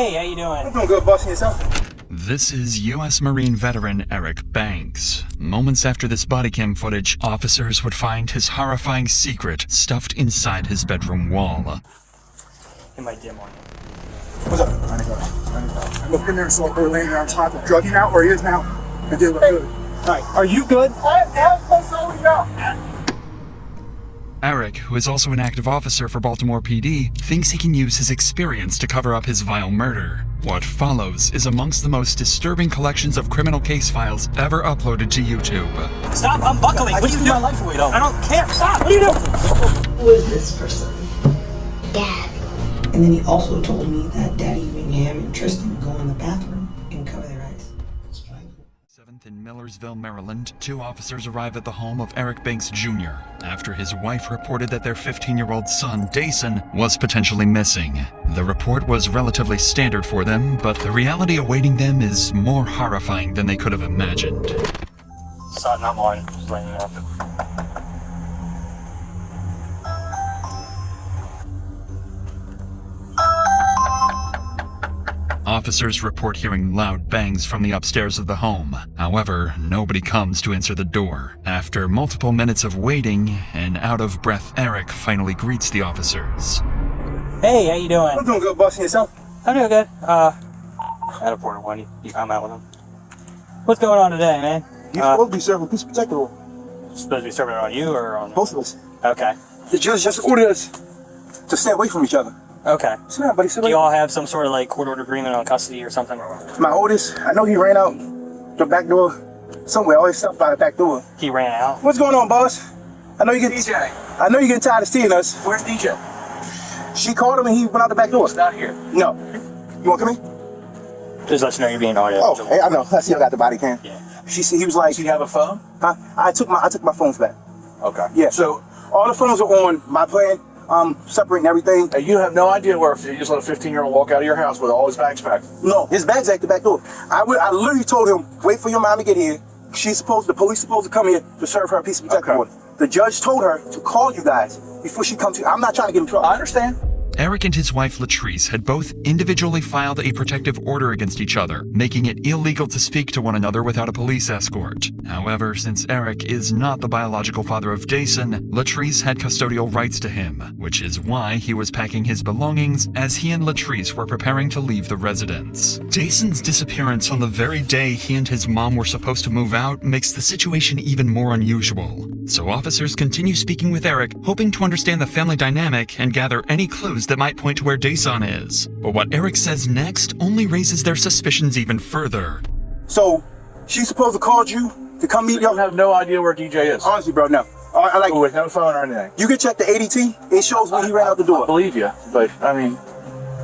Hey, how you doing? I'm doing good, boss. Yourself? This is U.S. Marine veteran Eric Banks. Moments after this bodycam footage, officers would find his horrifying secret stuffed inside his bedroom wall. In my dim one. What's up? I looked in there and saw her laying there on top of drugging out where he is now. It didn't look good. Alright, are you good? Eric, who is also an active officer for Baltimore PD, thinks he can use his experience to cover up his vile murder. What follows is amongst the most disturbing collections of criminal case files ever uploaded to YouTube. Stop unbuckling! What are you doing? My life away, though. I don't care! Stop! What are you doing? Who is this person? Dad. And then he also told me that Daddy, Wingham, and Tristan would go in the bathroom and cover their eyes. 7th in Millersville, Maryland, 2 officers arrive at the home of Eric Banks Jr. after his wife reported that their 15-year-old son, Dason, was potentially missing. The report was relatively standard for them, but the reality awaiting them is more horrifying than they could have imagined. Son, not mine. Just laying up. Officers report hearing loud bangs from the upstairs of the home. However, nobody comes to answer the door. After multiple minutes of waiting, an out-of-breath Eric finally greets the officers. Hey, how you doing? I'm doing good, boss. Yourself? I'm doing good. I had a porter one. You come out with him. What's going on today, man? You're supposed to be serving peace protector rule. Supposed to be serving it on you or on... Both of us. Okay. The judge just ordered us to stay away from each other. Okay. Sit down, buddy. Sit Do you down. all have some sort of like court-ordered agreement on custody or something? My oldest, I know he ran out the back door somewhere. Always stopped by the back door. He ran out? What's going on, boss? I know you get DJ. I know you getting tired of seeing us. Where's DJ? She called him and he went out the back door. He's not here. No. You want to come in? Just let you know you're being audio. Oh, hey, I know. I see I got the body cam. Yeah. She said he was like, Does he have a phone? huh? I took my phones back. Okay. Yeah. So All the phones are on my plan. Separating everything. you have no idea where if you just let a 15-year-old walk out of your house with all his bags packed. No, his bag's at the back door. I literally told him, wait for your mom to get here. The police supposed to come here to serve her a piece of protective order. The judge told her to call you guys before she comes to you. I'm not trying to get in trouble. I understand. Eric and his wife Latrice had both individually filed a protective order against each other, making it illegal to speak to one another without a police escort. However, since Eric is not the biological father of Dason, Latrice had custodial rights to him, which is why he was packing his belongings as he and Latrice were preparing to leave the residence. Dason's disappearance on the very day he and his mom were supposed to move out makes the situation even more unusual. So officers continue speaking with Eric, hoping to understand the family dynamic and gather any clues that might point to where Dason is. But what Eric says next only raises their suspicions even further. So she's supposed to call you to come meet You y'all? have no idea where DJ is. Honestly, bro, no. I like With no phone or anything. you can check the ADT. It shows when he ran out the I door. believe you, but I mean,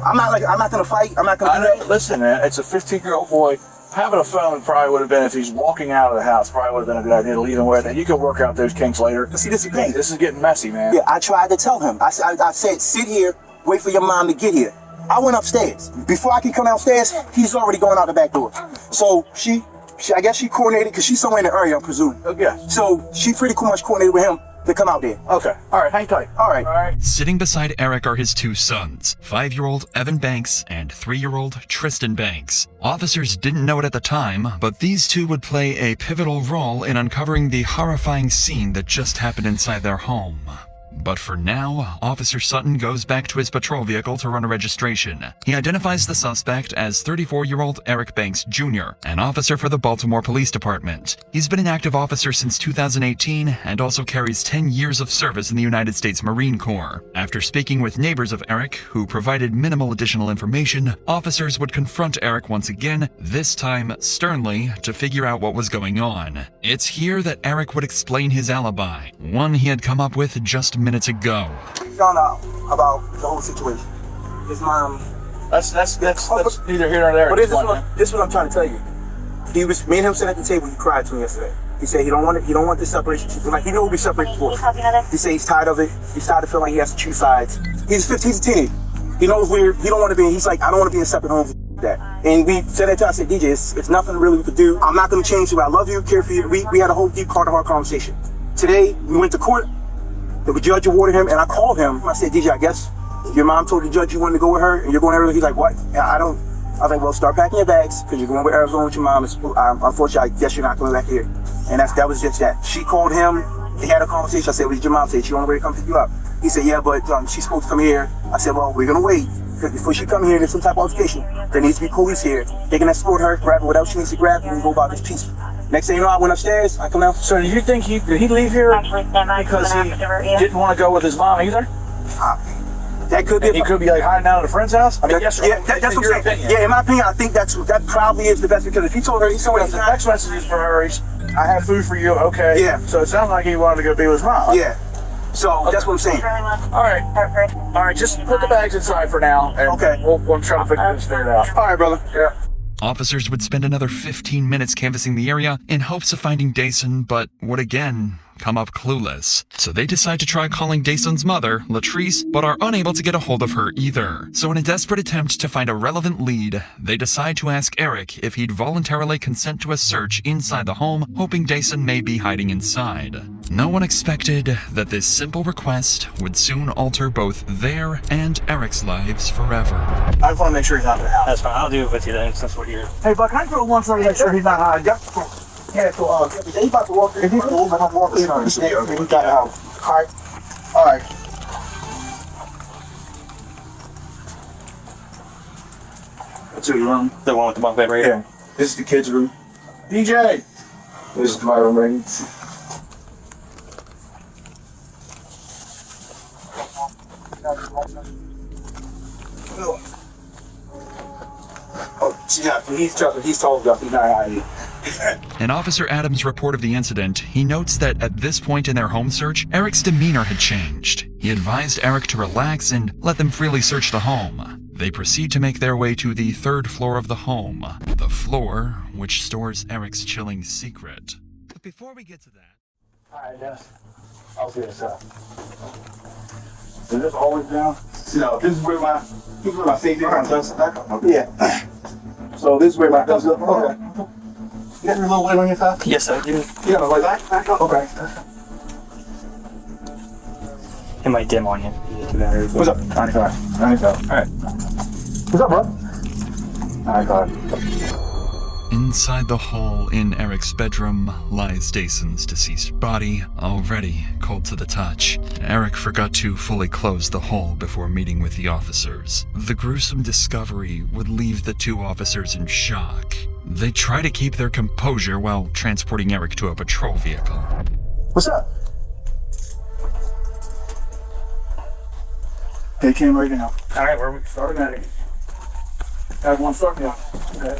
I'm not gonna fight. I'm not gonna do that. listen, man, it's a 15-year-old boy. Having a phone probably would have been, if he's walking out of the house, probably would have been a good idea to leave him with it. You can work out those kinks later. See, this is the thing. This is getting messy, man. Yeah, I tried to tell him. I said, sit here, wait for your mom to get here. I went upstairs. Before I could come downstairs, he's already going out the back door. So I guess she coordinated, because she's somewhere in the area, I'm presuming. Okay. So she pretty much coordinated with him to come out there. Okay. All right. Hang tight. All right. All right. Sitting beside Eric are his 2 sons, 5-year-old Evan Banks and 3-year-old Tristan Banks. Officers didn't know it at the time, but these 2 would play a pivotal role in uncovering the horrifying scene that just happened inside their home. But for now, Officer Sutton goes back to his patrol vehicle to run a registration. He identifies the suspect as 34-year-old Eric Banks Jr., an officer for the Baltimore Police Department. He's been an active officer since 2018 and also carries 10 years of service in the United States Marine Corps. After speaking with neighbors of Eric, who provided minimal additional information, officers would confront Eric once again, this time sternly, to figure out what was going on. It's here that Eric would explain his alibi, one he had come up with just minutes ago. We found out about the whole situation. His mom. That's neither here nor there. But this is what I'm trying to tell you. Me and him sat at the table. He cried to me yesterday. He said he don't want this separation. Like, he knew we'll be separated before. He said he's tired of it. He's tired of feeling like he has to choose sides. He's a teenager. He knows he don't want to be. He's like, I don't want to be in separate homes. That. And we said that to him. I said, DJ, it's nothing really we could do. I'm not going to change you. I love you, care for you. We had a whole deep heart-to-heart conversation. Today we went to court. The judge awarded him, and I called him. I said, DJ, I guess your mom told the judge you wanted to go with her, and you're going everywhere. He's like, what? I don't. I was like, well, start packing your bags because you're going to Arizona with your mom. Unfortunately, I guess you're not coming back here. And that was just that. She called him. They had a conversation. I said, what did your mom say? She on the way to come pick you up. He said, yeah, but she's supposed to come here. I said, well, we're going to wait. Because before she come here, there's some type of altercation. There needs to be police here. They can escort her, grab her, whatever she needs to grab, and go about this peaceful. Next thing you know, I went upstairs. I come out. So do you think did he leave here because he didn't want to go with his mom either? That could be. He could be like hiding out at a friend's house. I mean, yes or yeah, that's what I'm saying. Yeah, in my opinion, I think that probably is the best because if he told her he's somewhere, the text messages from her, I have food for you. Okay. Yeah. So it sounds like he wanted to go be with his mom. Yeah. So that's what I'm saying. All right. Just put the bags inside for now. And okay. We'll try to figure this out. All right, brother. Yeah. Officers would spend another 15 minutes canvassing the area in hopes of finding Dayson, but would again come up clueless. So they decide to try calling Dayson's mother, Latrice, but are unable to get a hold of her either. So in a desperate attempt to find a relevant lead, they decide to ask Eric if he'd voluntarily consent to a search inside the home, hoping Dayson may be hiding inside. No one expected that this simple request would soon alter both their and Eric's lives forever. I just want to make sure he's not in the house. That's fine. I'll do it with you then, since we're here. Hey, Buck, can I throw one so make sure he's not hiding? Yeah, so he's about to walk in. If he's going to walk in on this, we got a house. All right. All right. That's your room. The one with the bunk bed right here. Yeah. This is the kids' room. DJ! This is my room right here. Oh, yeah, he's told us he's not hiding. In Officer Adams' report of the incident, he notes that at this point in their home search, Eric's demeanor had changed. He advised Eric to relax and let them freely search the home. They proceed to make their way to the third floor of the home, the floor which stores Eric's chilling secret. But before we get to that... Alright, yes. I'll see this up. Is this always down? No, this is where my safety does. Yeah. So this is where my does. Okay. You got your little light on your side? Yes, I do. You got a light back up? Okay. It might dim on you. What's up? 95. Alright. What's up, bro? 95. Inside the hole in Eric's bedroom lies Dayson's deceased body, already cold to the touch. Eric forgot to fully close the hole before meeting with the officers. The gruesome discovery would leave the two officers in shock. They try to keep their composure while transporting Eric to a patrol vehicle. What's up? They came right now. Alright, where are we? Starting at it. Everyone start now. Okay.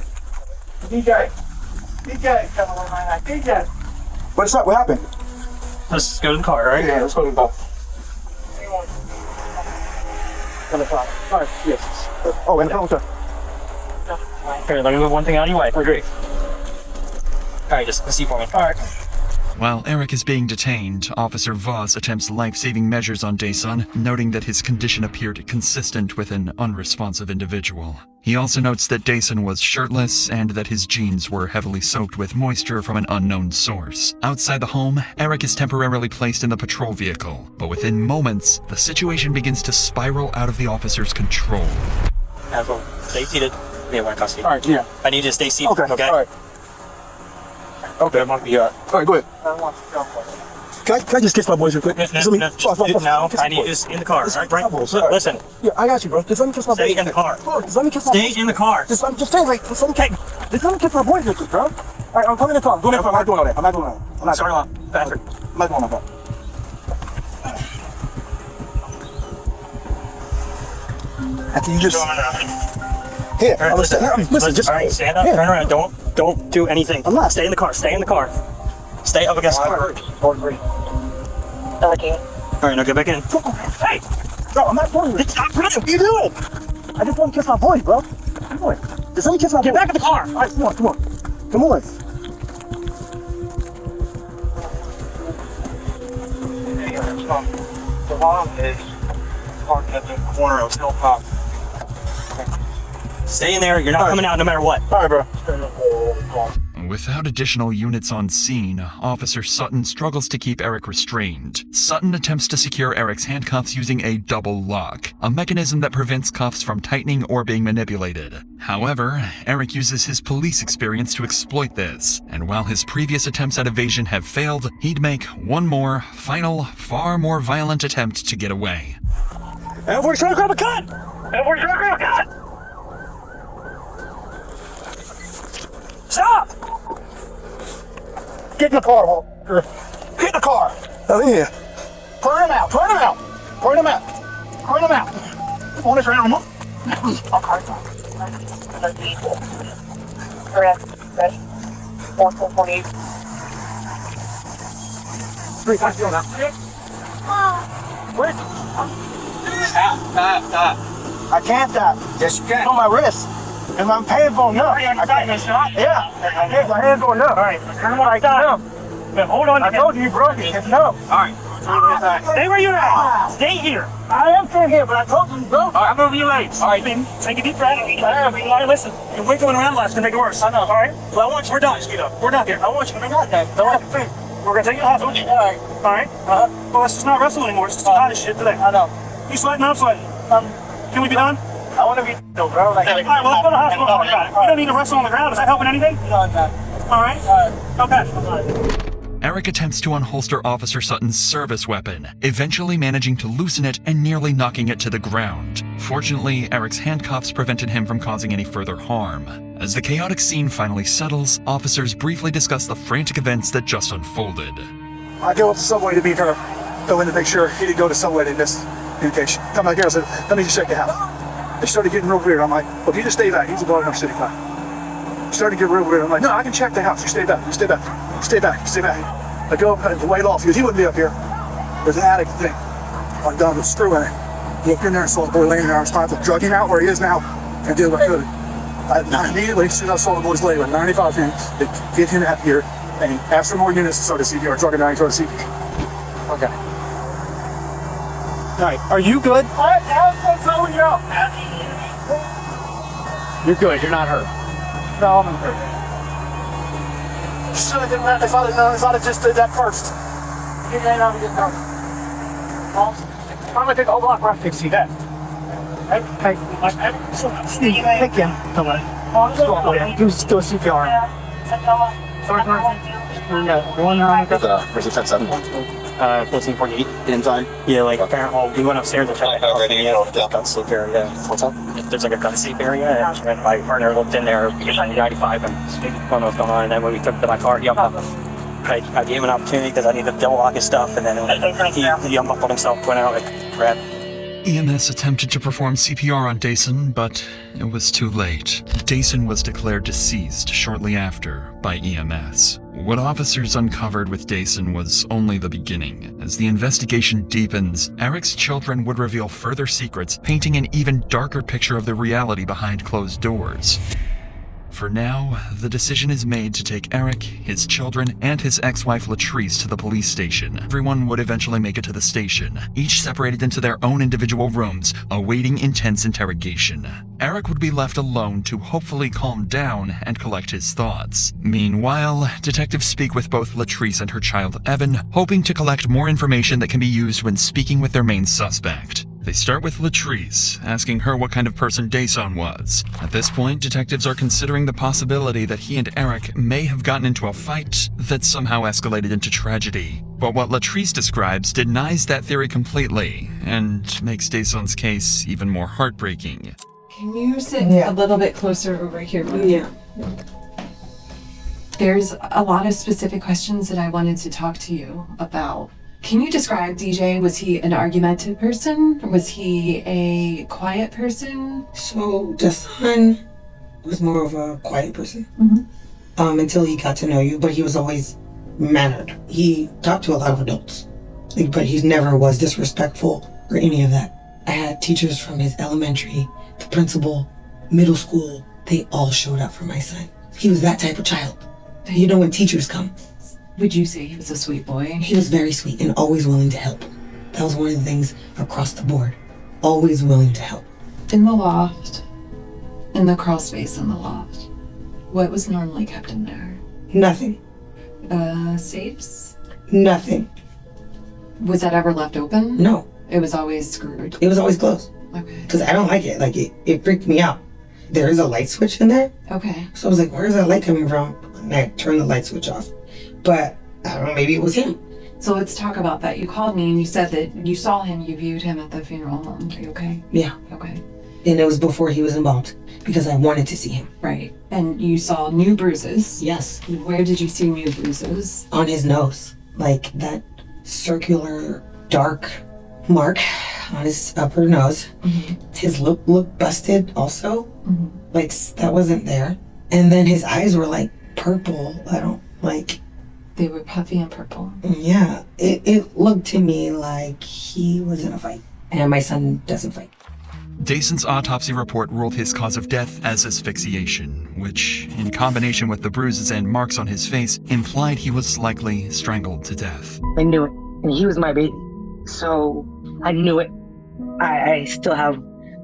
DJ, come on, my DJ. What's up? What happened? Let's go to the car, right? Yeah, let's go to the bus. On the top. All right, yes. Oh, and the phone, sir. Here, let me move one thing out of your way. Great. Alright, just see for me. Alright. While Eric is being detained, Officer Voss attempts life-saving measures on Dayson, noting that his condition appeared consistent with an unresponsive individual. He also notes that Dayson was shirtless and that his jeans were heavily soaked with moisture from an unknown source. Outside the home, Eric is temporarily placed in the patrol vehicle, but within moments, the situation begins to spiral out of the officer's control. Asshole, stay seated. Yeah, we're in custody. All right, yeah. I need you to stay seated, okay? All right. Okay, I'm gonna be all right, go ahead. Can I just kiss my boys real quick? No, I need you to in the car. All right, listen. Yeah, I got you, bro. Just let me kiss my boys. Stay in the car. Just let me kiss my boys. Stay in the car. Just saying, like, just let me kiss my boys real quick, bro. All right, I'm coming in the car. I'm not doing all that. I'm not doing all that. I'm not Sorry, Mom. Patrick. I'm not doing all that. After you just... Here, All right, listen, just... All right, stand up, turn around. Don't do anything. I'm not. Stay in the car. Stay in the car. Stay up against the car. Okay. All right, now get back in. Hey! No, I'm not doing it. Stop running! What are you doing? I just want to kiss my boys, bro. Come on. Just let me kiss my boys. Get back in the car! All right, come on. Come on. The mom is parked at the corner of Hilltop. Stay in there. You're not coming out no matter what. All right, bro. Without additional units on scene, Officer Sutton struggles to keep Eric restrained. Sutton attempts to secure Eric's handcuffs using a double lock, a mechanism that prevents cuffs from tightening or being manipulated. However, Eric uses his police experience to exploit this, and while his previous attempts at evasion have failed, he'd make one more, final, far more violent attempt to get away. Everybody's trying to grab a gun! Everybody's trying to grab a gun! Stop! Get in the car, Walter. Get in the car. Oh, yeah. Turn him out. Turn him out. Turn him out. Turn him out. On his round. Correct. 448. 3 times on that. Wait. Stop. I can't stop. Yes, you can. On my wrist. And my hands going up. I got this shot? Yeah. My hands going up. All right. Turn him like that. But hold on. I told you broke it. It's no. All right. Stay where you're at. Stay here. I am staying here, but I told you broke it. All right, I'm over your legs. All right, then take a deep breath. All right, listen. You're wiggling around left to make it worse. I know. All right. Well, I want you. We're done. We're done here. I want you to not that. Don't have to think. We're gonna take you to the hospital. All right. All right. Well, let's just not wrestle anymore. It's just hot as shit today. I know. You sweating? I'm sweating. Can we be done? I want to be no, bro. Like, all right. Well, let's go to the hospital. Talk about it. You don't need to wrestle on the ground. Is that helping anything? No, it's not. All right. Okay. Eric attempts to unholster Officer Sutton's service weapon, eventually managing to loosen it and nearly knocking it to the ground. Fortunately, Eric's handcuffs prevented him from causing any further harm. As the chaotic scene finally settles, officers briefly discuss the frantic events that just unfolded. I go up to Subway to meet her. Go in to make sure he didn't go to Subway in this communication. Come back here. I said, let me just check the house. They started getting real weird. I'm like, well, if you just stay back, he's a blood enough city fire. Started to get real weird. I'm like, no, I can check the house. You stay back. You stay back. You stay back. You stay back. I go up and wait off because he wouldn't be up here. There's an attic thing. I'm done with screw in it. Looked in there and saw the boy laying there. I was trying to drug him out where he is now and did what I could. I immediately, as soon as I saw the boys lay with 95 minutes, to get him out here and ask for more units to start a CPR, drug him down and start a CPR. Okay. All right, are you good? You're good. You're not hurt. No, I'm hurt. Should have done that if I'd have known, if I'd have just did that first. You may not get hurt. I'm gonna take the whole block right to see that. Hey, thank you. Come on. Do CPR. Sorry, Where's the 10-7? 1448. Inside? Yeah, like apparently we went upstairs and checked out the gun sleep area. What's up? There's like a gun sleep area, and my partner looked in there, 95, and I don't know what's going on. And then when we took to my car, he I gave him an opportunity because I needed to double lock his stuff, and then he unbuckled himself, went out, grabbed. EMS attempted to perform CPR on Dason, but it was too late. Dason was declared deceased shortly after by EMS. What officers uncovered with Dason was only the beginning. As the investigation deepens, Eric's children would reveal further secrets, painting an even darker picture of the reality behind closed doors. For now, the decision is made to take Eric, his children, and his ex-wife Latrice to the police station. Everyone would eventually make it to the station, each separated into their own individual rooms, awaiting intense interrogation. Eric would be left alone to hopefully calm down and collect his thoughts. Meanwhile, detectives speak with both Latrice and her child Evan, hoping to collect more information that can be used when speaking with their main suspect. They start with Latrice, asking her what kind of person Dason was. At this point, detectives are considering the possibility that he and Eric may have gotten into a fight that somehow escalated into tragedy. But what Latrice describes denies that theory completely, and makes Dason's case even more heartbreaking. Can you sit a little bit closer over here? Yeah. There's a lot of specific questions that I wanted to talk to you about. Can you describe DJ? Was he an argumentative person? Was he a quiet person? So the son was more of a quiet person until he got to know you, but he was always mannered. He talked to a lot of adults, but he never was disrespectful or any of that. I had teachers from his elementary, the principal, middle school, they all showed up for my son. He was that type of child. You know when teachers come. Would you say he was a sweet boy? He was very sweet and always willing to help. That was one of the things across the board. Always willing to help. In the loft, in the crawl space in the loft, what was normally kept in there? Nothing. Safes? Nothing. Was that ever left open? No. It was always screwed. It was always closed. Okay. Because I don't like it. Like, it freaked me out. There is a light switch in there. Okay. So I was like, where's that light coming from? And I turned the light switch off. But I don't know, maybe it was him. So let's talk about that. You called me and you said that you saw him, you viewed him at the funeral home. Are you okay? Yeah. Okay. And it was before he was involved because I wanted to see him. Right. And you saw new bruises. Yes. Where did you see new bruises? On his nose. Like that circular dark mark on his upper nose. Mm-hmm. His lip looked busted also. Mm-hmm. Like that wasn't there. And then his eyes were like purple. I don't like. They were puffy and purple. Yeah. It looked to me like he was in a fight. And my son doesn't fight. Dayson's autopsy report ruled his cause of death as asphyxiation, which, in combination with the bruises and marks on his face, implied he was likely strangled to death. I knew it. And he was my baby. So I knew it. I still have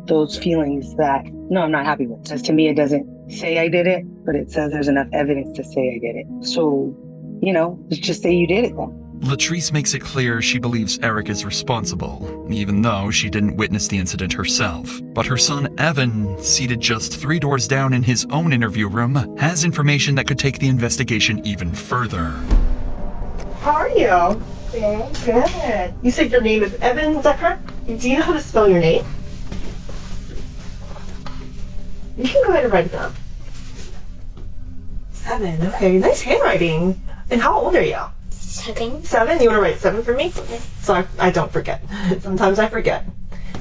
those feelings that, no, I'm not happy with. Because to me, it doesn't say I did it, but it says there's enough evidence to say I did it. So, let's just say you did it then. Latrice makes it clear she believes Eric is responsible, even though she didn't witness the incident herself. But her son, Evan, seated just 3 doors down in his own interview room, has information that could take the investigation even further. How are you? Good. Good. You said your name is Evan, is that correct? Do you know how to spell your name? You can go ahead and write it down. 7. Okay, nice handwriting. And how old are you? 7. 7? You want to write 7 for me? So I don't forget. Sometimes I forget.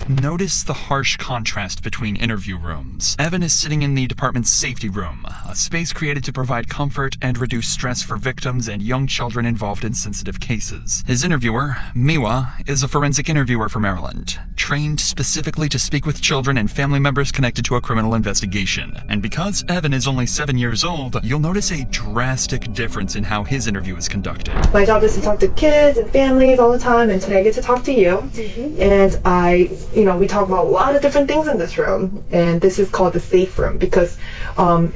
Notice the harsh contrast between interview rooms. Evan is sitting in the department's safety room, a space created to provide comfort and reduce stress for victims and young children involved in sensitive cases. His interviewer, Miwa, is a forensic interviewer from Maryland, trained specifically to speak with children and family members connected to a criminal investigation. And because Evan is only 7 years old, you'll notice a drastic difference in how his interview is conducted. My job is to talk to kids and families all the time, and today I get to talk to you. Mm-hmm. And we talk about a lot of different things in this room, and this is called the safe room because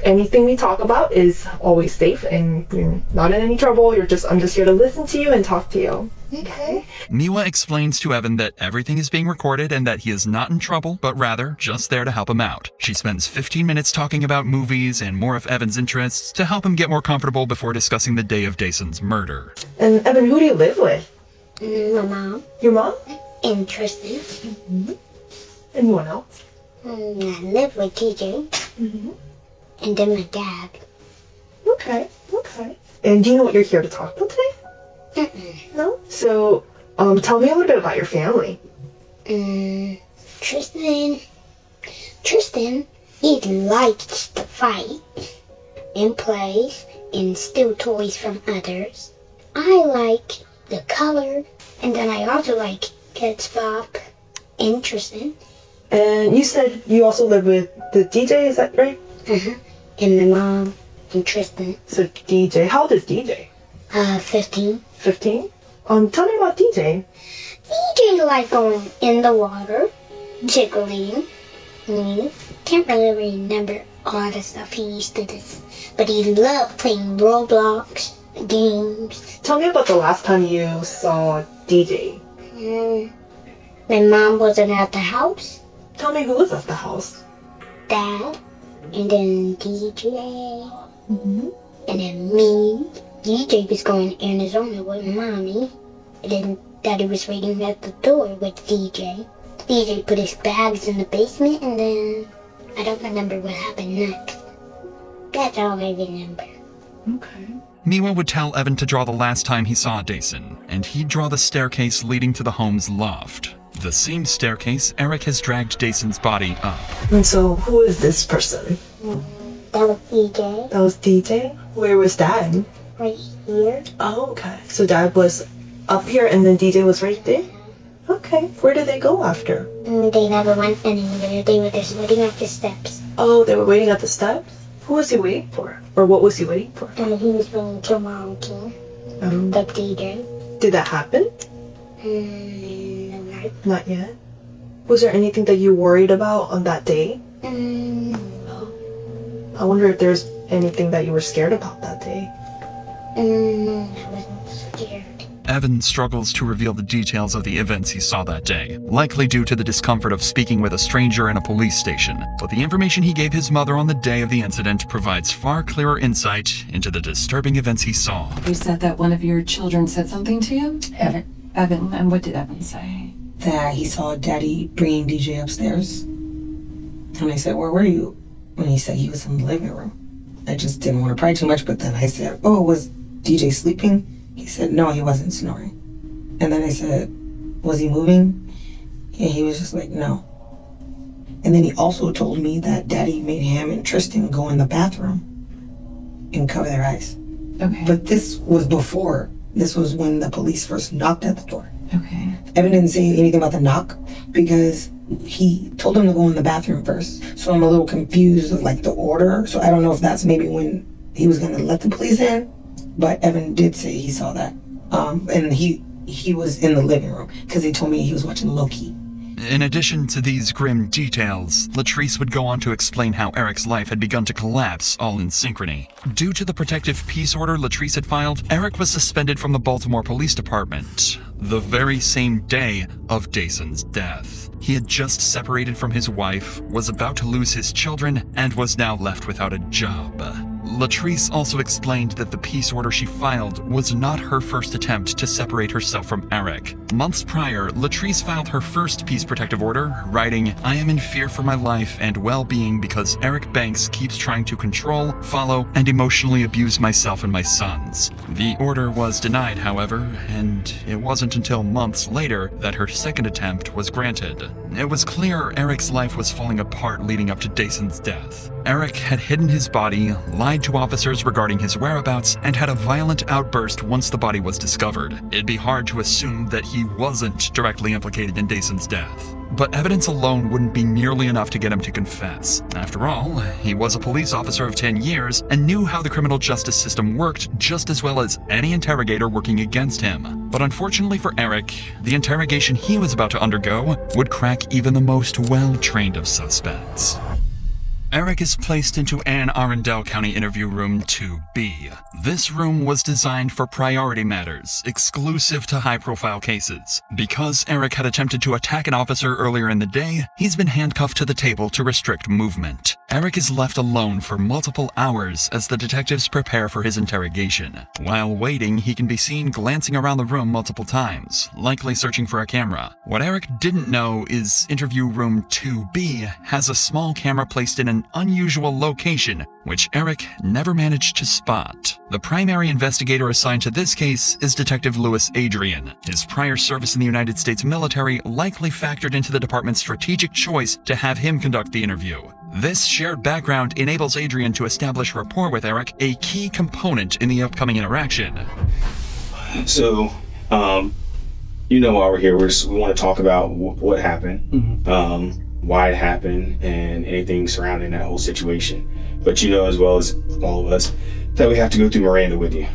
anything we talk about is always safe, and you're not in any trouble. I'm just here to listen to you and talk to you. Okay. Miwa explains to Evan that everything is being recorded and that he is not in trouble, but rather just there to help him out. She spends 15 minutes talking about movies and more of Evan's interests to help him get more comfortable before discussing the day of Dayson's murder. And Evan, who do you live with? My mom. Your mom? And Tristan. Mm-hmm. Anyone else? I live with TJ. Mm-hmm. And then my dad. Okay. And do you know what you're here to talk about today? No? So, tell me a little bit about your family. Tristan, he likes to fight and play and steal toys from others. I like the color, and then I also like Kids Bop and Tristan. And you said you also live with the DJ, is that right? And my mom and Tristan. So DJ, how old is DJ? 15. 15? Tell me about DJ. DJ like going in the water, jiggling. Can't really remember all the stuff he used to do. But he loved playing Roblox games. Tell me about the last time you saw DJ. My mom wasn't at the house. Tell me who was at the house. Dad, and then DJ, Mm-hmm. and then me. DJ was going in his own with Mommy, and then Daddy was waiting at the door with DJ. DJ put his bags in the basement, and then I don't remember what happened next. That's all I remember. Okay. Miwa would tell Evan to draw the last time he saw Dayson, and he'd draw the staircase leading to the home's loft. The same staircase Eric has dragged Dayson's body up. And so, who is this person? That was DJ, That was DJ? Where was Dad? right here. Oh, okay. So Dad was up here and then DJ was right there? Okay. Where did they go after? And they never went anywhere. They were just waiting at the steps. Oh, they were waiting at the steps? Who was he waiting for? Or what was he waiting for? And he was waiting till Mom came. The DJ. Did that happen? No. Not yet. Was there anything that you worried about on that day? No. I wonder if there's anything that you were scared about that day. I wasn't scared. Evan struggles to reveal the details of the events he saw that day, likely due to the discomfort of speaking with a stranger in a police station. But the information he gave his mother on the day of the incident provides far clearer insight into the disturbing events he saw. You said that one of your children said something to you? Evan, And what did Evan say? that he saw Daddy bringing DJ upstairs. And I said, where were you? And he said he was in the living room. I just didn't want to pry too much, but then I said, oh, was DJ sleeping? He said, no, he wasn't snoring. And then I said, was he moving? And he was just like, no. And then he also told me that Daddy made him and Tristan go in the bathroom and cover their eyes. Okay. But this was before. This was when the police first knocked at the door. Okay. Evan didn't say anything about the knock because he told him to go in the bathroom first. So I'm a little confused of like the order. So I don't know if that's maybe when he was gonna let the police in. But Evan did say he saw that. And he was in the living room because he told me he was watching Loki. In addition to these grim details, Latrice would go on to explain how Eric's life had begun to collapse all in synchrony. Due to the protective peace order Latrice had filed, Eric was suspended from the Baltimore Police Department the very same day of Dason's death. He had just separated from his wife, was about to lose his children, and was now left without a job. Latrice also explained that the peace order she filed was not her first attempt to separate herself from Eric. Months prior, Latrice filed her first peace protective order, writing, "I am in fear for my life and well-being because Eric Banks keeps trying to control, follow, and emotionally abuse myself and my sons." The order was denied, however, and it wasn't until months later that her second attempt was granted. It was clear Eric's life was falling apart leading up to Dason's death. Eric had hidden his body, lied to officers regarding his whereabouts, and had a violent outburst once the body was discovered. It'd be hard to assume that he wasn't directly implicated in Dason's death. But evidence alone wouldn't be nearly enough to get him to confess. After all, he was a police officer of 10 years and knew how the criminal justice system worked just as well as any interrogator working against him. But unfortunately for Eric, the interrogation he was about to undergo would crack even the most well-trained of suspects. Eric is placed into Anne Arundel County Interview Room 2B. This room was designed for priority matters, exclusive to high-profile cases. Because Eric had attempted to attack an officer earlier in the day, he's been handcuffed to the table to restrict movement. Eric is left alone for multiple hours as the detectives prepare for his interrogation. While waiting, he can be seen glancing around the room multiple times, likely searching for a camera. What Eric didn't know is Interview Room 2B has a small camera placed in an unusual location, which Eric never managed to spot. The primary investigator assigned to this case is Detective Louis Adrian. His prior service in the United States military likely factored into the department's strategic choice to have him conduct the interview. This shared background enables Adrian to establish rapport with Eric, a key component in the upcoming interaction. So, you know why we're here. We want to talk about what happened, why it happened, and anything surrounding that whole situation. But you know as well as all of us that we have to go through Miranda with you.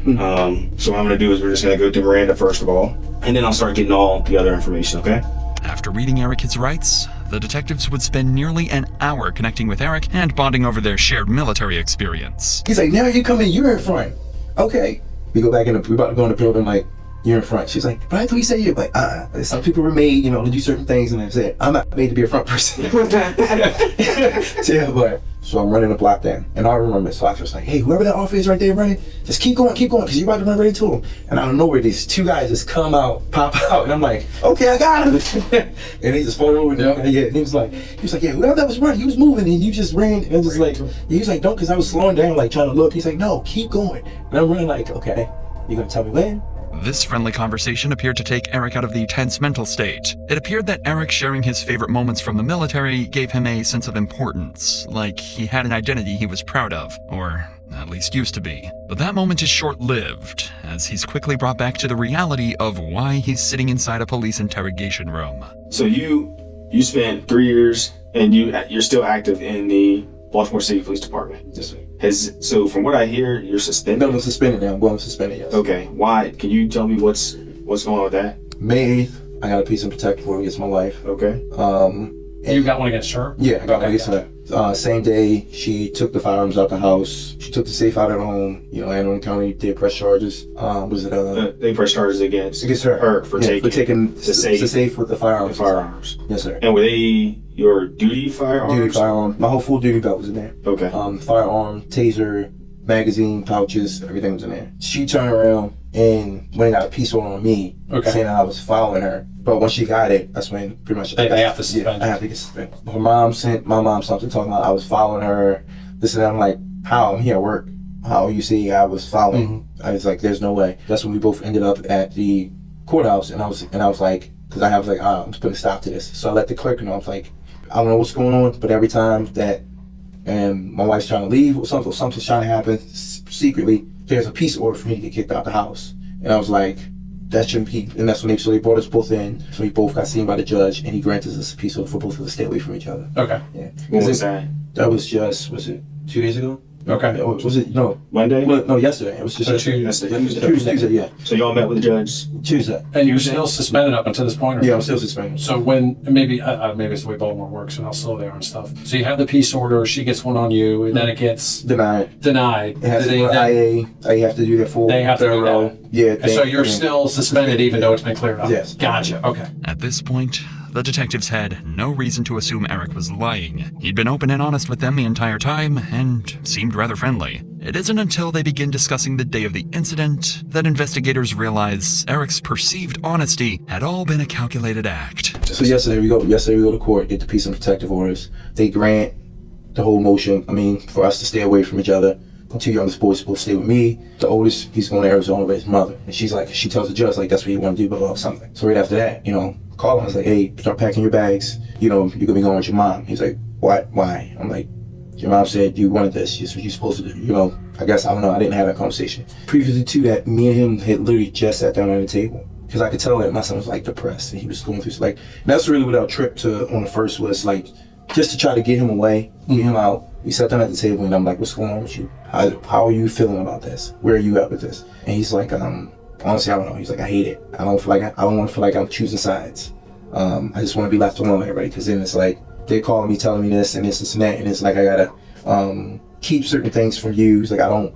So what I'm going to do is we're just going to go through Miranda first of all, and then I'll start getting all the other information, okay? After reading Eric his rights, the detectives would spend nearly an hour connecting with Eric and bonding over their shared military experience. He's like, now you come in, you're in front. Okay. We go back in, we about to go in the building, like, you're in front. She's like, but I thought you said you're like, some people were made, you know, to do certain things, and I said, I'm not made to be a front person. So I'm running the block then, and I remember so I was like, hey, whoever that officer is right there running, just keep going, because you're about to run right into him. And out of nowhere, these two guys just come out, pop out, and I'm like, okay, I got him. And he just followed over, and he was like, yeah, whoever that was running, he was moving, and you just ran, and just like, he was like, don't, because I was slowing down, like trying to look. He's like, no, keep going. And I'm running like, okay, you gonna tell me when? This friendly conversation appeared to take Eric out of the tense mental state. It appeared that Eric sharing his favorite moments from the military gave him a sense of importance, like he had an identity he was proud of, or at least used to be. But that moment is short-lived, as he's quickly brought back to the reality of why he's sitting inside a police interrogation room. So you spent 3 years, and you're still active in the Baltimore City Police Department. Yes, sir. So from what I hear, you're suspended? No, I'm suspended now. I'm going suspended, yes. Okay. Why? Can you tell me what's going on with that? May 8th, I got a piece of protective order against my life. Okay. You got one against her? Yeah, I got one against her. Same day, she took the firearms out the house. She took the safe out of the home. You know, Anne Arundel County did press charges. They pressed charges against her for taking the the safe with the firearms. Yes, sir. And were they your duty firearms? Duty firearm. My whole full duty belt was in there. Okay. Firearm, taser, magazine, pouches, everything was in there. She turned around and went and got a peace order on me, saying that I was following her. But when she got it, that's when pretty much they have to suspend. Yeah, I have to get suspended. Her mom sent my mom something talking about I was following her. This and that. I'm like, how? I'm here at work. How you see I was following? I was like, there's no way. That's when we both ended up at the courthouse, and I was like, because I was like, I'm just putting a stop to this. So I let the clerk know. I was like, I don't know what's going on, but every time that my wife's trying to leave or something's trying to happen secretly, there's a peace order for me to get kicked out the house. And I was like, that shouldn't be. And that's when they brought us both in. So we both got seen by the judge, and he granted us a peace order for both of us to stay away from each other. Okay. Yeah. When was that? That was just, was it 2 days ago? Okay. Was it, no. Monday? No, yesterday. It was just Tuesday, yeah. So y'all met with the judge? Tuesday. And you were still suspended up until this point? Or Yeah, I'm still suspended. So when, maybe it's the way Baltimore works and how slow they are and stuff. So you have the peace order, she gets one on you, and then it gets denied. It has to go to IA. They have to do their full They have to do that. Yeah. And so you're still suspended even though it's been cleared up? Yes. Gotcha, okay. At this point, the detectives had no reason to assume Eric was lying. He'd been open and honest with them the entire time and seemed rather friendly. It isn't until they begin discussing the day of the incident that investigators realize Eric's perceived honesty had all been a calculated act. So yesterday we go to court, get the peace and protective orders. They grant the whole motion, for us to stay away from each other. The two youngest boys supposed to stay with me. The oldest, he's going to Arizona with his mother. And she tells the judge, that's what you want to do, blah, blah, something. So right after that, call him. I was like, hey, start packing your bags. You're going to be going with your mom. He's like, what? Why? I'm like, your mom said you wanted this. You're supposed to do. I guess, I don't know. I didn't have that conversation. Previously to that, me and him had literally just sat down at the table. Because I could tell that my son was depressed. And he was going through, that's really what our trip on the first was, just to try to get him away, get him out. We sat down at the table and I'm like, what's going on with you? How are you feeling about this? Where are you at with this? And he's like, honestly, I don't know. He's like, I hate it. I don't want to feel like I'm choosing sides. I just want to be left alone with everybody. Because then it's they're calling me, telling me this and this and that. And it's I gotta keep certain things from you. He's like, I don't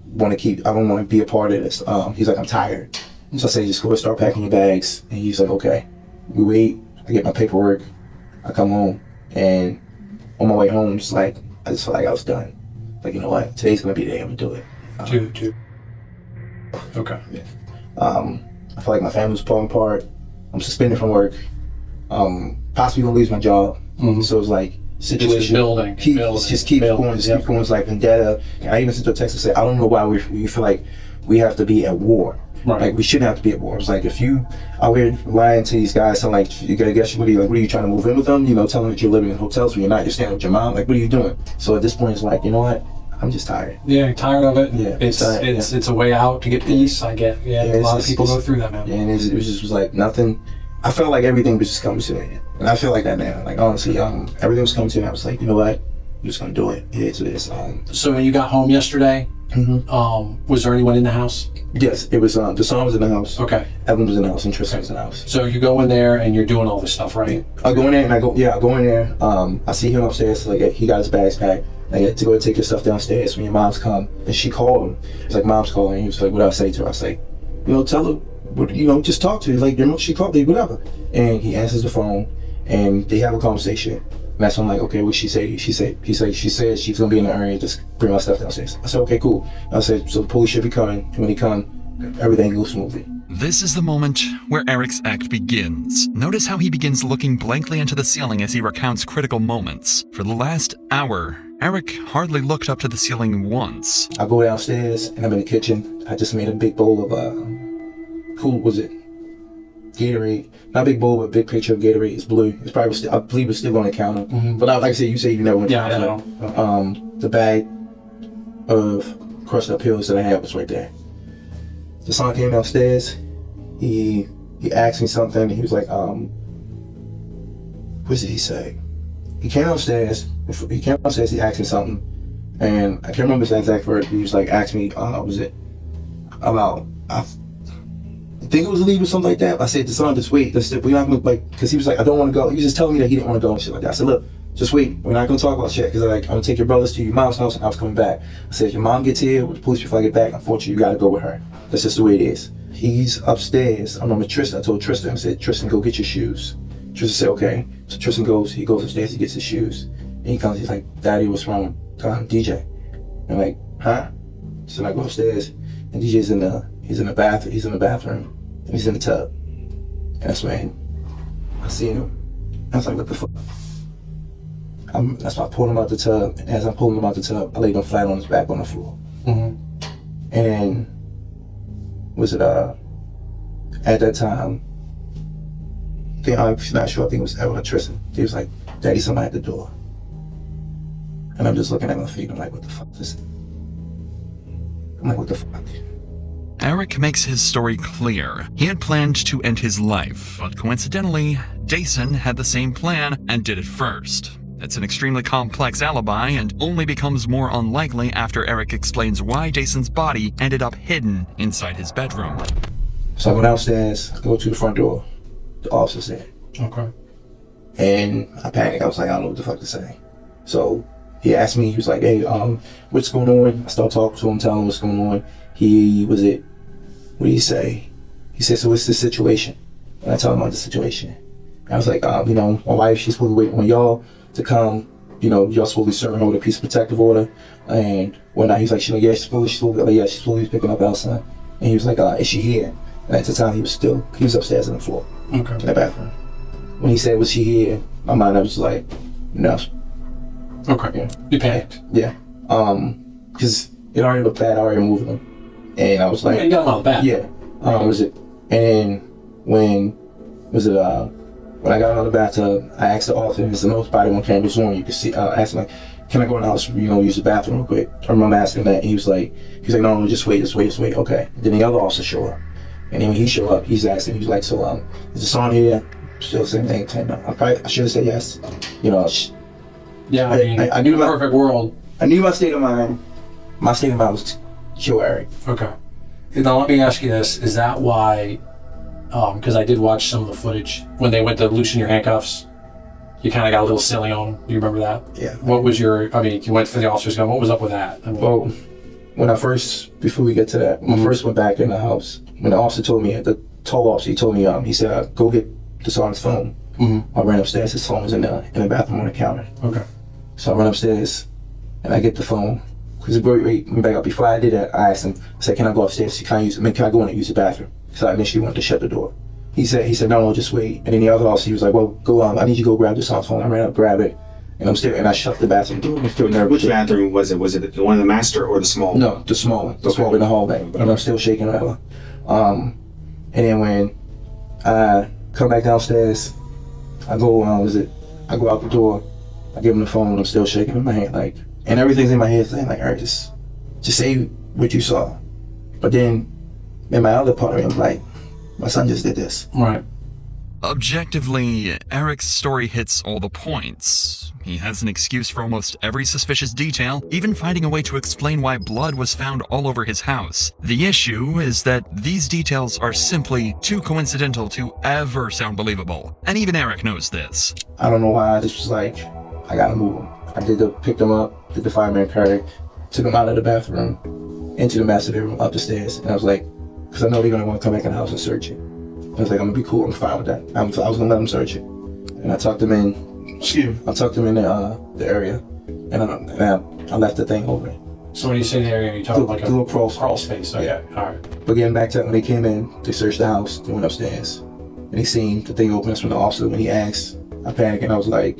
want to be a part of this. He's like, I'm tired. So I say, just go and start packing your bags. And he's like, okay. We wait. I get my paperwork. I come home. And on my way home, I just felt like I was done. You know what? Today's gonna be the day I'm gonna do it. Okay. Yeah. I feel like my family's falling apart. I'm suspended from work. Possibly gonna lose my job. So it's situation building. Keeps going. Like vendetta. And I even sent her a text and said, I don't know why we feel like we have to be at war. Right. We shouldn't have to be at war. It's if you out here lying to these guys, so you gotta guess what are you trying to move in with them? Telling them that you're living in hotels when you're not, you're staying with your mom. What are you doing? So at this point it's you know what? I'm just tired. Yeah, tired of it. Yeah, it's a way out to get peace. I get. Yeah, a lot of people go through that, man. Yeah, and it was nothing. I felt like everything was just coming to an end, and I feel like that now. Honestly, everything was coming to an end. I was like, you know what? I'm just gonna do it. It is what it is. So when you got home yesterday, was there anyone in the house? Yes, it was. The son was in the house. Okay. Evan was in the house, and Tristan was in the house. So you go in there and you're doing all this stuff, right? I go in there and I go in there. I see him upstairs. He got his bags packed. I had to go take your stuff downstairs when your mom's come. And she called him. It's mom's calling. And he was like, what do I say to her? I was like, tell her, just talk to her. She called me, whatever. And he answers the phone and they have a conversation. And that's when I'm like, okay, what'd she say? She said she's gonna be in the area, just bring my stuff downstairs. I said, okay, cool. I said, so the police should be coming. And when they come, everything goes smoothly. This is the moment where Eric's act begins. Notice how he begins looking blankly into the ceiling as he recounts critical moments. For the last hour, Eric hardly looked up to the ceiling once. I go downstairs and I'm in the kitchen. I just made a big bowl of, Gatorade. Not a big bowl, but a big picture of Gatorade. It's blue. It's probably still, I believe it's still on the counter. But like I said, you say you never went to the counter. The bag of crushed up pills that I had was right there. The son came downstairs. He asked me something. He was like, what did he say? He came downstairs. He asked me something, and I can't remember his exact word. He was asked me, was it about think it was illegal or something like that. I said to son, just wait. We're not gonna, like, because he was like, I don't want to go. He was just telling me that he didn't want to go and shit like that. I said, look, just wait. We're not gonna talk about shit because like, I'm gonna take your brothers to your mom's house and I was coming back. I said, if your mom gets here with the police before I get back, unfortunately, you gotta go with her. That's just the way it is. He's upstairs. I remember Tristan. I told Tristan, I said, Tristan, go get your shoes. Tristan said, okay. So Tristan goes. He goes upstairs. He gets his shoes. And he comes. He's like, Daddy, what's wrong? DJ. And I'm like, huh? So I go upstairs, and DJ's in the bathroom. He's in the bathroom, and he's in the tub. And that's when I seen him. I was like, what the fuck? That's why I pulled him out the tub. And as I'm pulling him out the tub, I laid him flat on his back on the floor. And then, at that time, I'm not sure, I think it was Evan or Tristan. He was like, Daddy, somebody at the door. And I'm just looking at my feet. I'm like, what the fuck is this? I'm like, what the fuck? Eric makes his story clear. He had planned to end his life, but coincidentally, Dason had the same plan and did it first. It's an extremely complex alibi and only becomes more unlikely after Eric explains why Dason's body ended up hidden inside his bedroom. So I go downstairs, go to the front door. The officer's there. Okay. And I panicked. I was like, I don't know what the fuck to say. So he asked me, he was like, hey, what's going on? I started talking to him, telling him what's going on. What did he say? He said, so what's the situation? And I told him about the situation. And I was like, my wife, she's supposed to wait on y'all to come. Y'all supposed to be serving her with a peace of protective order. And whatnot, he was like, she's supposed to be picking up Elsa. And he was like, is she here? And at the time, he was upstairs on the floor. Okay. In the bathroom. When he said, was she here? My mind, I was like, no. Okay. Yeah. You panicked? Yeah. Because it already looked bad, I already moved him. And I was like, you got him out back. Yeah. And then when I got out of the bathtub, I asked the officer, there's no body on cameras on, you can see, I asked him like, can I go in the house, use the bathroom real quick? I remember asking that, and he was like, no, just wait, okay. Then the other officer showed up. And then when he showed up, he's asking, he was like, so, is the song here? Still the same thing, no. I should have said yes. Yeah, I knew in a perfect world. I knew my state of mind. My state of mind was to kill Eric. Okay. Now let me ask you this: is that why? Because I did watch some of the footage when they went to loosen your handcuffs. You kind of got a little silly on them. Do you remember that? Yeah. What was you went for the officer's gun. What was up with that? Well, before we get to that, when I first went back in the house, when the officer told me, the tall officer, he told me, he said, go get the sergeant's phone. I ran upstairs, his phone was in the bathroom on the counter. Okay. So I run upstairs, and I get the phone. Because back up, before I did that, I asked him, I said, can I go upstairs? Can I go in and use the bathroom? So I initially wanted to shut the door. He said, no, just wait. And then the other officer, he was like, well, go on, I need you to go grab the son's phone. I ran up, grab it, and I shut the bathroom door. I'm still nervous. Which bathroom was it? Was it the one in the master or the small? No, the small one. The small one in the hallway. But I'm still shaking whatever. And then when I come back downstairs, I go out the door, I give him the phone, I'm still shaking in my hand, and everything's in my head saying, Eric, just say what you saw. But then, in my other part of me, I'm like, my son just did this. Right. Objectively, Eric's story hits all the points. He has an excuse for almost every suspicious detail, even finding a way to explain why blood was found all over his house. The issue is that these details are simply too coincidental to ever sound believable, and even Eric knows this. I don't know why, I just was like, I gotta move him. I picked him up, did the fireman carry, took him out of the bathroom, into the master bedroom, up the stairs, and I was like, because I know they're gonna want to come back in the house and search it. I was like, I'm gonna be cool, I'm fine with that. I was gonna let them search it. And I tucked him in the area, and I left the thing over. So when you say the area, you talking like a crawl space? Okay, yeah. All right. But getting back to when they came in, they searched the house, they went upstairs, and they seen the thing open. That's when the officer, when he asked, I panicked, and I was like,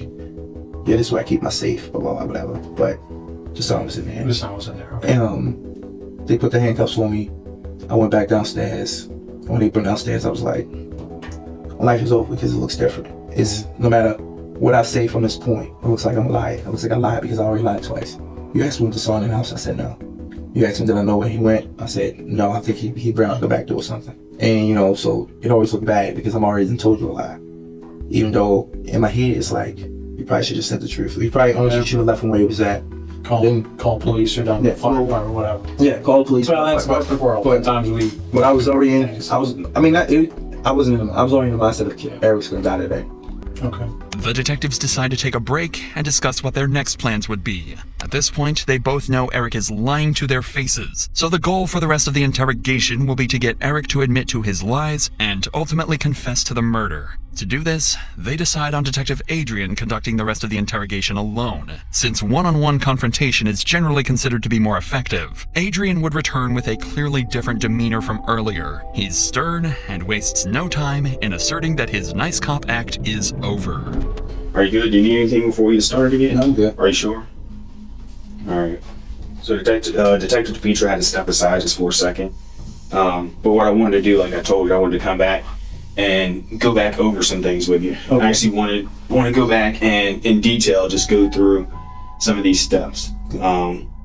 yeah, this is where I keep my safe, blah, blah, blah, whatever. But the son was in there. The son was in there, okay. And they put the handcuffs on me. I went back downstairs. When they put me downstairs, I was like, my life is over because it looks different. It's no matter what I say from this point, it looks like I'm a liar. It looks like I lied because I already lied twice. You asked me what the son in the house, I said no. You asked him, did I know where he went? I said, no, I think he ran out the back door or something. And so it always looked bad because I'm already told you a lie. Even though in my head, it's like, you probably should have said the truth. You probably honestly should have left him where he was at. Call police or down Yeah, fire department or whatever. Yeah, call the police. Well, that's most of the world. But Sometimes we. But I was already in. I was already in the mindset of Eric's gonna die today. Okay. The detectives decide to take a break and discuss what their next plans would be. At this point, they both know Eric is lying to their faces, so the goal for the rest of the interrogation will be to get Eric to admit to his lies and ultimately confess to the murder. To do this, they decide on Detective Adrian conducting the rest of the interrogation alone. Since one-on-one confrontation is generally considered to be more effective, Adrian would return with a clearly different demeanor from earlier. He's stern and wastes no time in asserting that his nice cop act is over. Are you good? Do you need anything before we get started again? I'm good. Are you sure? Alright. So Detective DePietro had to step aside just for a second. But what I wanted to do, like I told you, I wanted to come back and go back over some things with you. Okay. I actually want to go back and in detail just go through some of these steps.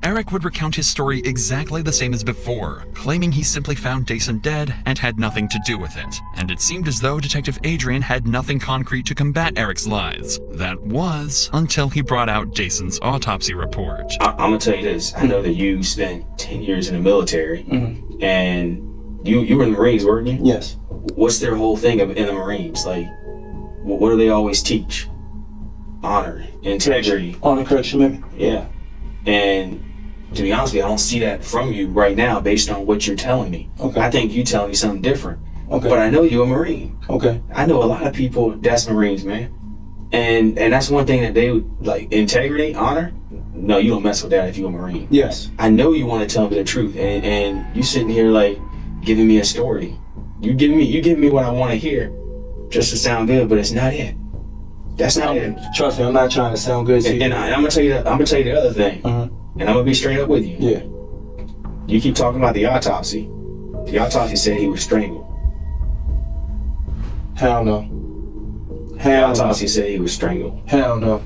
Eric would recount his story exactly the same as before, claiming he simply found Jason dead and had nothing to do with it. And it seemed as though Detective Adrian had nothing concrete to combat Eric's lies. That was until he brought out Jason's autopsy report. I'm gonna tell you this. I know that you spent 10 years in the military, and you were in the Marines, weren't you? Yes. What's their whole thing in the Marines? Like, what do they always teach? Honor, integrity. Honor, correction, maybe. Yeah. And to be honest with you, I don't see that from you right now based on what you're telling me. Okay. I think you telling me something different. Okay. But I know you're a Marine. Okay. I know a lot of people that's Marines, man. And that's one thing that they would, like, integrity, honor. No, you don't mess with that if you're a Marine. Yes. I know you want to tell me the truth, and you sitting here like giving me a story. You giving me what I want to hear, just to sound good, but it's not it. That's not it. Trust me, I'm not trying to sound good to you. And I'm gonna tell you the other thing, and I'm gonna be straight up with you. Yeah. You keep talking about the autopsy. The autopsy said he was strangled. Hell no. The autopsy said he was strangled. Hell no.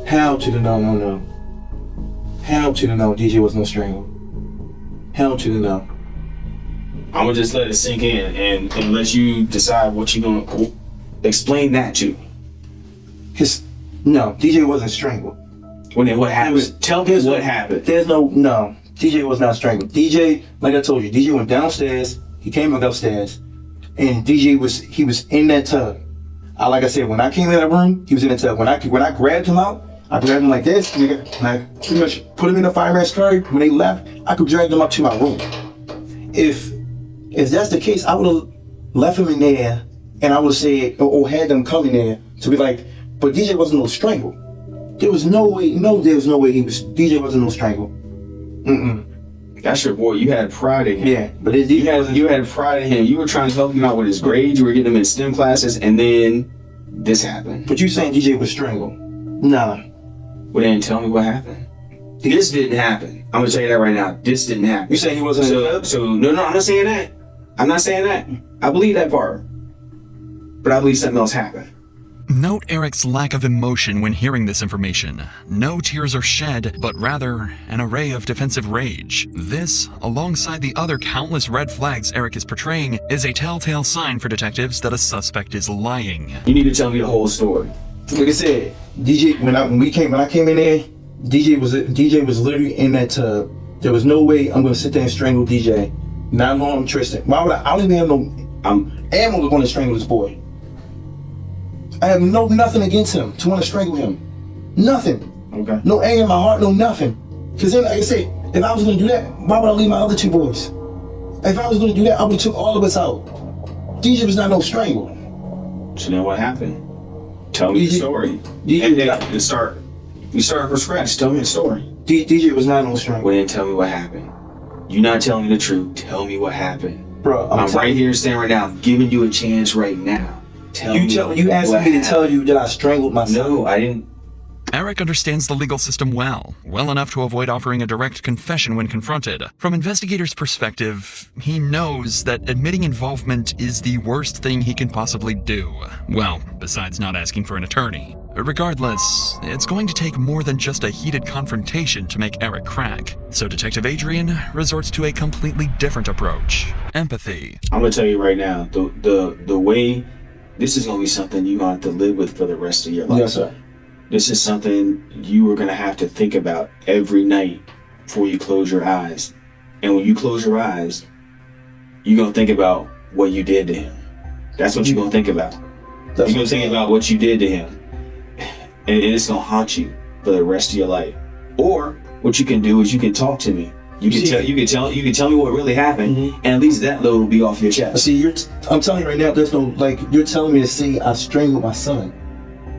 Hell to the no. Hell to the no. DJ was no strangle. Hell to the no. I'm gonna just let it sink in and let you decide what you're gonna explain that to. No, DJ wasn't strangled. Well, then what happened? Tell me what happened. There's no, DJ was not strangled. DJ, like I told you, DJ went downstairs, he came back upstairs, and DJ was in that tub. Like I said, when I came in that room, he was in the tub. When I grabbed him out, I grabbed him like this, and I pretty much put him in the fireman's carry. When they left, I could drag them up to my room. If that's the case, I would have left him in there, and I would have said, or had them come in there to be like, but DJ wasn't no strangle. There was no way DJ wasn't no strangle. That's your boy. You had pride in him. Yeah, but you had pride in him. You were trying to help him out with his grades. You were getting him in STEM classes, and then this happened. But you saying DJ was strangled? Nah. Well, then tell me what happened. This didn't happen. I'm gonna tell you that right now. This didn't happen. You saying he wasn't? So no, I'm not saying that. I'm not saying that. I believe that part, but I believe something else happened. Note Eric's lack of emotion when hearing this information. No tears are shed, but rather an array of defensive rage. This, alongside the other countless red flags Eric is portraying, is a telltale sign for detectives that a suspect is lying. You need to tell me the whole story. Like I said, DJ, when I came in there, DJ was literally in that tub. There was no way I'm gonna sit there and strangle DJ. Not alone Tristan. Why would I don't even have no ammo to want to strangle this boy. I have nothing against him to want to strangle him. Nothing. Okay. No anger in my heart, no nothing. Because then, like I said, if I was going to do that, why would I leave my other two boys? If I was going to do that, I would have took all of us out. DJ was not no strangle. So then what happened? Tell me the story. You start from scratch. Tell me the story. DJ was not no strangle. Well, then tell me what happened. You're not telling me the truth. Tell me what happened. Bro, I'm right here standing right now, giving you a chance right now. You asked me to tell you that I strangled myself. No, I didn't. Eric understands the legal system well enough to avoid offering a direct confession when confronted. From investigators' perspective, he knows that admitting involvement is the worst thing he can possibly do. Well, besides not asking for an attorney. Regardless, it's going to take more than just a heated confrontation to make Eric crack. So Detective Adrian resorts to a completely different approach. Empathy. I'm gonna tell you right now, the way this is gonna be something you're gonna have to live with for the rest of your life. Yes, sir. this is something you are going to have to think about every night before you close your eyes. And when you close your eyes, you're going to think about what you did to him. That's what you're going to think about. You're going to think about what you did to him. And it's going to haunt you for the rest of your life. Or what you can do is you can talk to me. You can tell me what really happened, and at least that load will be off your chest. See, I'm telling you right now, there's no, like, you're telling me to say I strangled my son.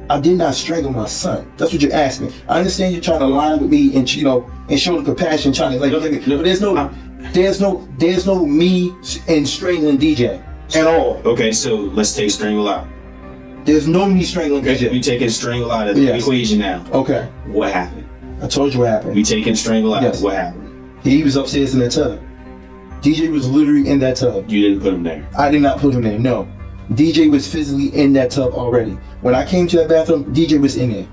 I did not strangle my son. That's what you're asking. I understand you're trying to lie with me and, you know, and show the compassion, trying to, like, but there's no me and strangling DJ at all. Okay, so let's take strangle out. There's no me strangling DJ. We taking strangle out of the equation now. Okay. What happened? I told you what happened. We taking strangle out. Yes. What happened? He was upstairs in that tub. DJ was literally in that tub. You didn't put him there? I did not put him there, no. DJ was physically in that tub already. When I came to that bathroom, DJ was in there.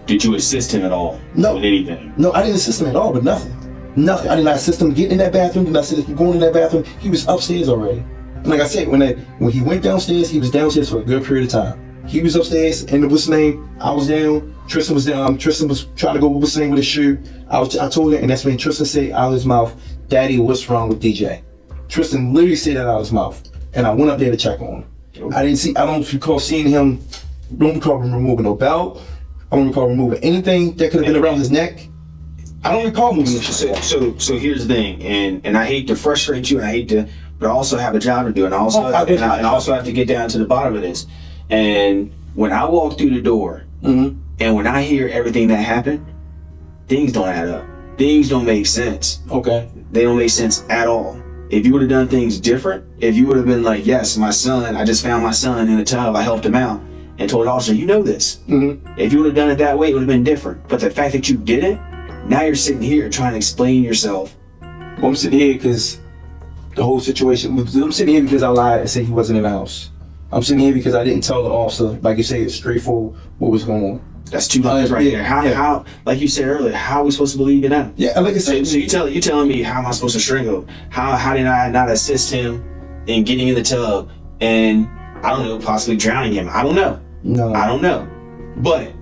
Did you assist him at all? No. With anything? No, I didn't assist him at all, but nothing. Nothing. I did not assist him getting in that bathroom. Did not assist him going in that bathroom. He was upstairs already. And like I said, when he went downstairs, he was downstairs for a good period of time. He was upstairs, and what's his name? I was down. Tristan was down. Tristan was trying to go what's his name with his shoe. I told him, and that's when Tristan said out of his mouth, "Daddy, what's wrong with DJ?" Tristan literally said that out of his mouth, and I went up there to check on him. I don't recall seeing him. Don't recall him removing no belt. I don't recall removing anything that could have been around his neck. I don't recall moving this. So here's the thing, and I hate to frustrate you, and I hate to, but I also have a job to do, and I also have to get down to the bottom of this. And when I walk through the door, and when I hear everything that happened, things don't add up. Things don't make sense. Okay. They don't make sense at all. If you would have done things different, if you would have been like, yes, my son, I just found my son in the tub, I helped him out, and told the officer, you know this. If you would have done it that way, it would have been different. But the fact that you did it, now you're sitting here trying to explain yourself. Well, I'm sitting here because the whole situation, I'm sitting here because I lied and said he wasn't in the house. I'm sitting here because I didn't tell the officer, like you say, it's straightforward what was going on. That's 2 lies right there. How, like you said earlier, how are we supposed to believe you now? Yeah, like I said. So you telling me how am I supposed to strangle? How did I not assist him in getting in the tub and, I don't know, possibly drowning him? I don't know. No. I don't know. But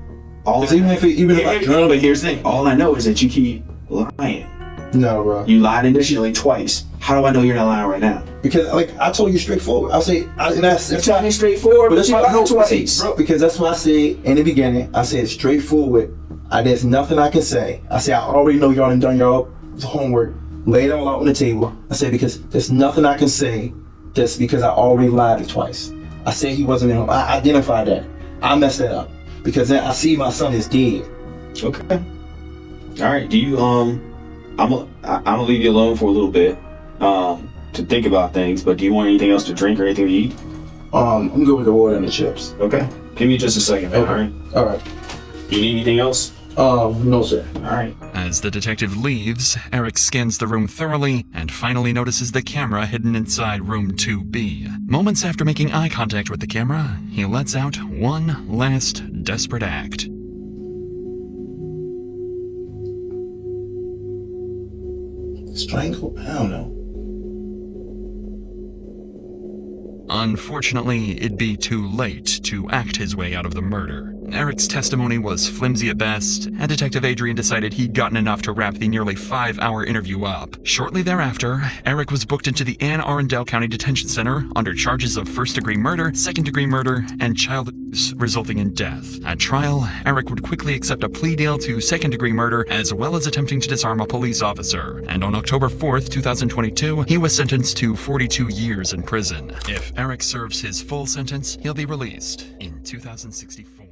even if I drown, but here's the thing. All I know is that you keep lying. No, bro. You lied initially twice. How do I know you're not lying right now? Because, like, I told you straightforward. I'll say, that's telling me straightforward, but you lied twice. Bro, because that's what I said in the beginning. I said straightforward. There's nothing I can say. I said, I already know y'all done y'all homework. Lay it all out on the table. I said, because there's nothing I can say just because I already lied twice. I said he wasn't in home. I identified that. I messed that up. Because then I see my son is dead. Okay. All right. Do you, I'm gonna leave you alone for a little bit. To think about things, but do you want anything else to drink or anything to eat? I'm good with the water and the chips. Okay. Give me just a second, man. Okay. All right. You need anything else? No, sir. All right. As the detective leaves, Eric scans the room thoroughly and finally notices the camera hidden inside room 2B. Moments after making eye contact with the camera, he lets out one last desperate act. Strangle? I don't know. Unfortunately, it'd be too late to act his way out of the murder. Eric's testimony was flimsy at best, and Detective Adrian decided he'd gotten enough to wrap the nearly 5-hour interview up. Shortly thereafter, Eric was booked into the Anne Arundel County Detention Center under charges of first-degree murder, second-degree murder, and child abuse resulting in death. At trial, Eric would quickly accept a plea deal to second-degree murder as well as attempting to disarm a police officer, and on October 4th, 2022, he was sentenced to 42 years in prison. If Eric serves his full sentence, he'll be released in 2064.